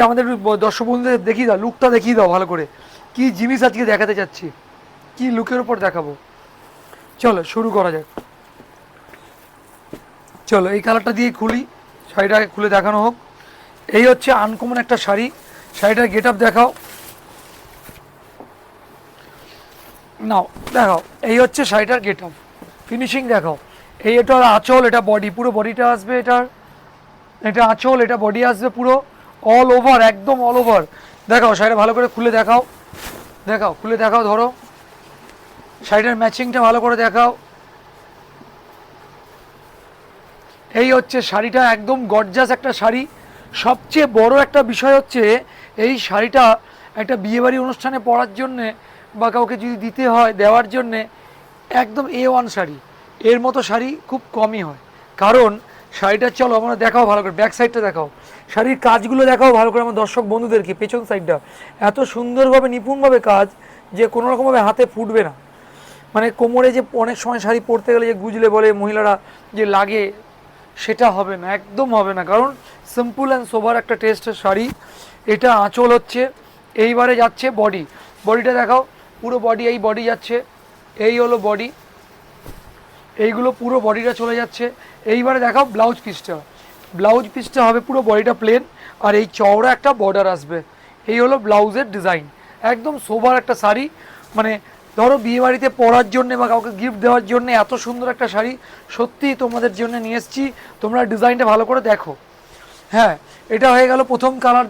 আমাদের দর্শক বন্ধুদের দেখিয়ে দাও, লুকটা দেখিয়ে দাও ভালো করে, কি জিনিস আজকে দেখাতে চাচ্ছি, কি লুকের উপর দেখাবো। চলো শুরু করা যাক। চলো এই কালারটা দিয়ে খুলি, শাড়িটাকে খুলে দেখানো হোক। এই হচ্ছে আনকমন একটা শাড়ি, শাড়িটার গেট আপ দেখাও, নাও দেখাও। এই হচ্ছে শাড়িটার গেট আপ, ফিনিশিং দেখাও। এই এটার আঁচল, এটা বডি, পুরো বডিটা আসবে এটার, এটা আঁচল, এটা বডি আসবে পুরো অল ওভার, একদম অল ওভার। দেখাও শাড়িটা ভালো করে খুলে দেখাও, দেখাও খুলে দেখাও, ধরো শাড়িটার ম্যাচিংটা ভালো করে দেখাও। এই হচ্ছে শাড়িটা, একদম গর্জাস একটা শাড়ি। সবচেয়ে বড় একটা বিষয় হচ্ছে এই শাড়িটা একটা বিয়েবাড়ি অনুষ্ঠানে পরার জন্যে বা কাউকে যদি দিতে হয় দেওয়ার জন্যে একদম A1 শাড়ি। এর মতো শাড়ি খুব কমই হয়। কারণ শাড়িটা, চলো আমরা দেখাও ভালো করে, ব্যাক সাইডটা দেখাও, শাড়ির কাজগুলো দেখাও ভালো করে আমার দর্শক বন্ধুদেরকে। পেছন সাইডটা এত সুন্দরভাবে নিপুণভাবে কাজ যে কোনো রকমভাবে হাতে ফুটবে না। মানে কোমরে যে অনেক সময় শাড়ি পরতে গেলে যে গুজলে বলে মহিলারা যে লাগে, সেটা হবে না, একদম হবে না। কারণ সিম্পল অ্যান্ড সোবার একটা টেস্টের শাড়ি। এটা আঁচল হচ্ছে, এইবারে যাচ্ছে বডি, বডিটা দেখাও, পুরো বডি, এই বডি যাচ্ছে, এই হলো বডি, এইগুলো পুরো বডিটা চলে যাচ্ছে। এইবারে দেখাও ব্লাউজ পিসটা, ব্লাউজ পিসটা হবে পুরো বডিটা প্লেন, আর এই চওড়া একটা বর্ডার আসবে। এই হলো ব্লাউজের ডিজাইন। একদম সোবার একটা শাড়ি, মানে ধরো বিয়েবাড়িতে পরার জন্যে বা কাউকে গিফট দেওয়ার জন্য এত সুন্দর একটা শাড়ি সত্যিই তোমাদের জন্য নিয়ে এসেছি। তোমরা ডিজাইনটা ভালো করে দেখো। হ্যাঁ, এটা হয়ে গেল প্রথম কালার।